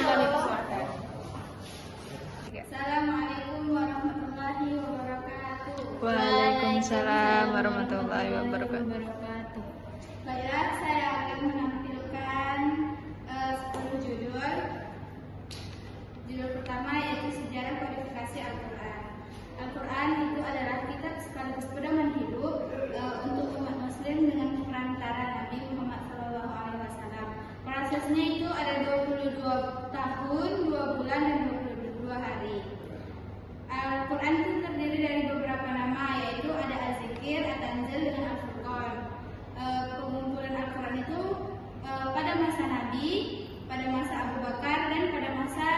kami persilakan. Assalamualaikum warahmatullahi wabarakatuh. Waalaikumsalam warahmatullahi wabarakatuh. Baiklah, saya akan menampilkan 10 judul. Judul pertama yaitu sejarah kodifikasi Al-Quran. Al-Quran itu adalah kitab sekaligus pedoman hidup untuk umat muslim dengan perantara Nabi Muhammad SAW. Prosesnya itu ada 22 tahun, 2 bulan, dan 22 hari. Al-Quran itu terdiri dari beberapa nama, yaitu ada Az-Zikir, At-Tanzil, dan Al-Furqan. Pengumpulan Al-Quran itu pada masa Nabi, pada masa Abu Bakar, dan pada masa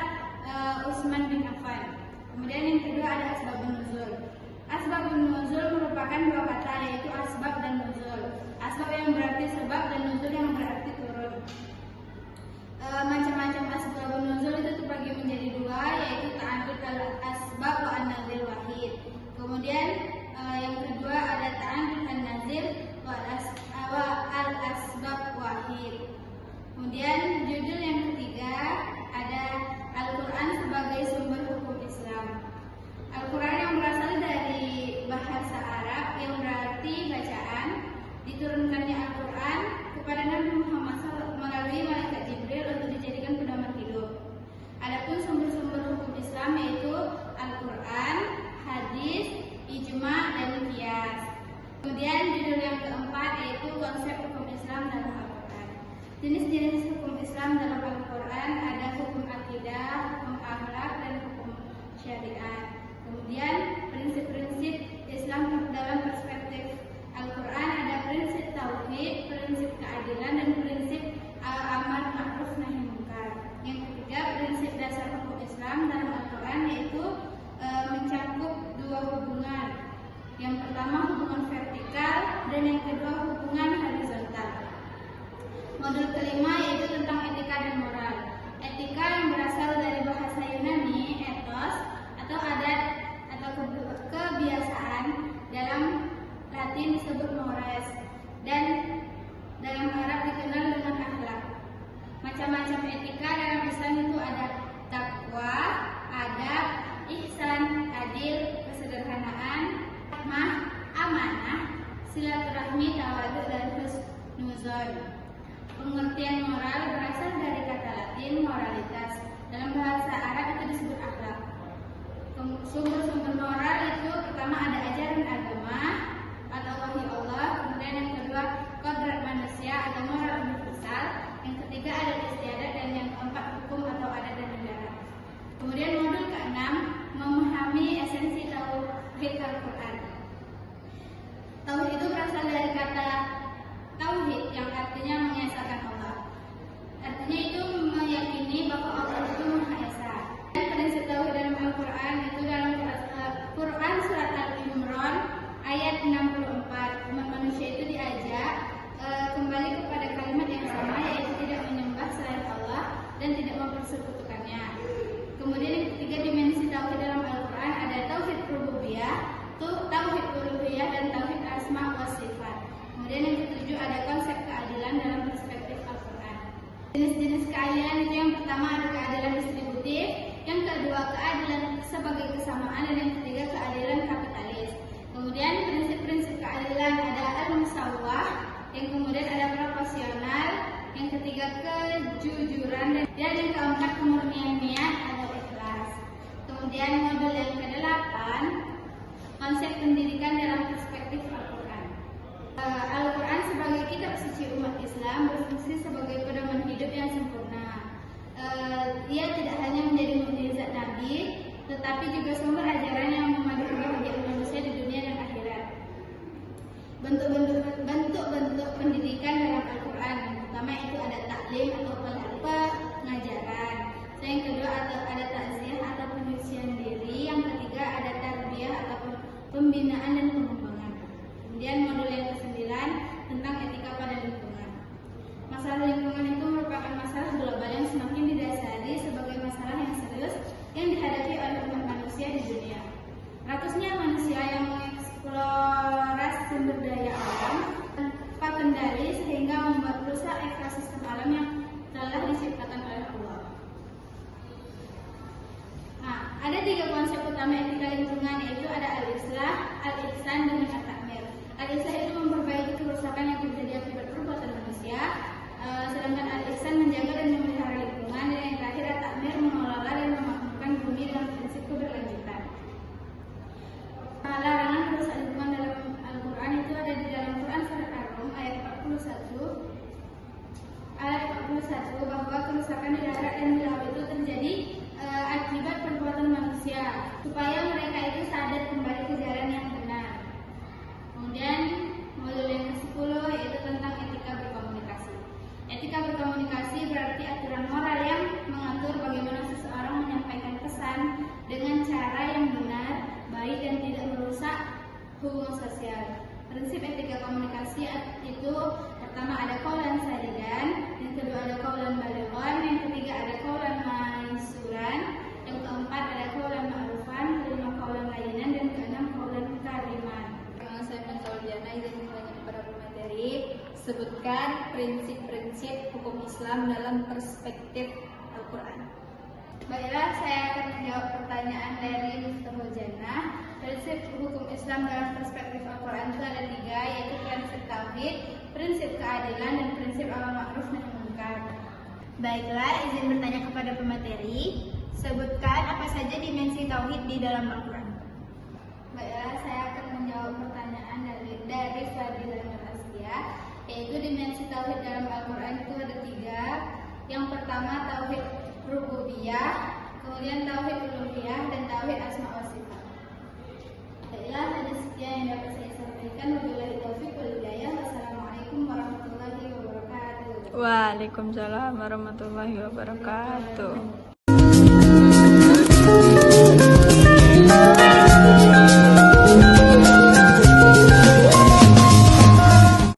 Utsman bin Affan. Kemudian yang kedua ada Asbabun Nuzul. Asbabun Nuzul merupakan 2 kata, yaitu asbab dan nuzul. Asbab yang berarti sebab dan nuzul yang berarti turun. Macam-macam asbabun nuzul itu terbagi menjadi 2, yaitu ta'addud al-asbab wa an-nazil wahid. Kemudian yang kedua ada ta'addud an-nazil wa al-asbab wahid. Kemudian judul yang ketiga ada Al-Quran sebagai sumber hukum Islam. Al-Quran yang berasal dari bahasa Arab yang berarti bacaan. Diturunkannya Al-Quran kepada Nabi Muhammad SAW melalui malaikat Jibril untuk dijadikan pedoman hidup. Adapun sumber-sumber hukum Islam yaitu Al-Quran, hadis, ijma, dan qiyas. Kemudian judul yang keempat yaitu konsep hukum Islam dalam Al-Quran. Jenis-jenis hukum Islam dalam Al-Quran ada hukum akidah, hukum akhlak, dan hukum syariat. Kemudian prinsip-prinsip Islam dalam perspektif Al-Quran ada prinsip tauhid, prinsip keadilan, dan prinsip amar ma'ruf nahi munkar. Yang ketiga, prinsip dasar hukum Islam dalam Al-Quran yaitu mencakup 2 hubungan. Yang pertama hubungan vertikal dan yang kedua hubungan horizontal. Modul kelima yaitu tentang etika dan moral. Etika yang berasal dari bahasa Yunani, ethos, atau adat atau kebiasaan, dalam Latin disebut mores, dan dalam Arab dikenal dengan akhlak. Macam-macam etika dalam Islam itu ada takwa, adab, ihsan, adil, kesederhanaan, hikmah, amanah, silaturahmi, tawadhu, dan husnuzon. Pengertian moral berasal dari kata Latin moralitas. Dalam bahasa Arab itu disebut akhlak. Sumber-sumber moral itu pertama ada ajaran agama atau wahyu Allah, kemudian yang kedua kodrat manusia atau moral universal, yang ketiga ada istiadat, dan yang keempat hukum atau adat dan negara. Kemudian modul keenam memahami esensi tauhid Al-Quran. Tauhid itu berasal dari kata tauhid yang artinya mengesahkan Allah. Artinya itu meyakini bahwa Allah itu Maha Esa. Dan prinsip tauhid dalam Al-Quran itu dalam Quran surat Al-Imran ayat 64. Umat manusia itu diajak kembali kepada kalimat yang sama, yaitu tidak menyembah selain Allah dan tidak mempersekutukannya. Kemudian yang ketiga dimensi tauhid dalam Al-Quran ada tauhid rububiyah, tauhid uluhiyah, dan tauhid asma wa sifat. Kemudian yang ketujuh ada konsep keadilan dalam perspektif Al-Quran. Jenis-jenis keadilan itu yang pertama ada keadilan distributif, yang kedua keadilan sebagai kesamaan, dan yang ketiga keadilan kapitalis. Kemudian prinsip-prinsip keadilan ada al-musawwah, yang kemudian ada proporsional, yang ketiga kejujuran, dan yang keempat kemurnian niat atau ikhlas. Kemudian modul yang ke-8 konsep pendidikan dalam perspektif Al-Quran. Al-Quran sebagai kitab suci umat Islam berfungsi sebagai pedoman hidup yang sempurna. Ia tidak hanya menjadi mukjizat Nabi, tetapi juga sumber ajaran yang memandu kebahagiaan manusia di dunia dan akhirat. Bentuk-bentuk pendidikan dalam Al-Quran yang pertama itu ada taklim atau pengajaran. Yang kedua ada takziah atau penyucian diri. Yang ketiga ada tarbiyah atau pembinaan dan pengembangan. Kemudian modul yang ke-9 tentang etika pada lingkungan. Masalah lingkungan itu merupakan masalah global yang semakin didasari sebagai masalah yang serius yang dihadapi oleh umat manusia di dunia. Ratusnya manusia yang mengeksplorasi sumber daya alam tanpa kendali sehingga membuat rusak ekosistem alam yang telah diciptakan oleh Allah. tiga konsep utama etika lingkungan, yaitu ada al-islah, al-ihsan, dan at-ta'mir. Al-islah itu memperbaiki kerusakan yang terjadi akibat perbuatan manusia, sedangkan al-ihsan menjaga dan memelihara lingkungan, dan yang terakhir at-ta'mir mengelola dan memakmurkan bumi dengan prinsip keberlanjutan. Larangan merusak lingkungan dalam Al-Quran itu ada di dalam Quran Surat Ar-Rum ayat 41 bahwa kerusakan di darat dan di laut itu terjadi akibat perbuatan manusia, supaya mereka itu sadar kembali ke jalan yang benar. Kemudian modul yang ke-10 yaitu tentang etika berkomunikasi. Etika berkomunikasi berarti aturan moral yang mengatur bagaimana seseorang menyampaikan pesan dengan cara yang benar, baik, dan tidak merusak hubungan sosial. Prinsip etika komunikasi itu pertama ada qaulan sadidan, yang kedua ada qaulan balighan, yang ketiga ada qaulan maisuran, yang keempat ada qaulan ma'rufan, kelima qaulan layyinan, dan keenam qaulan kariman. Saya Mentoljana izin bertanya kepada pemateri, sebutkan prinsip-prinsip hukum Islam dalam perspektif Al-Quran. Baiklah, saya akan menjawab pertanyaan dari Mr. Jannah. Prinsip hukum Islam dalam perspektif Al-Quran itu ada 3, yaitu prinsip tauhid, prinsip keadilan, dan prinsip amar ma'ruf nahi munkar. Baiklah, izin bertanya kepada pemateri, sebutkan apa saja dimensi tauhid di dalam Al-Quran. Baiklah, saya akan menjawab pertanyaan dari Fadila Nur Astia, yaitu dimensi tauhid dalam Al-Quran itu ada 3. Yang pertama tauhid rububiyah, kemudian tauhid uluhiyah, dan tauhid asma wa sifat. Baiklah, hanya sekian yang dapat saya sampaikan. Wabillahi taufiq wal hidayah. Wassalamualaikum warahmatullahi wabarakatuh. Waalaikumsalam warahmatullahi wabarakatuh.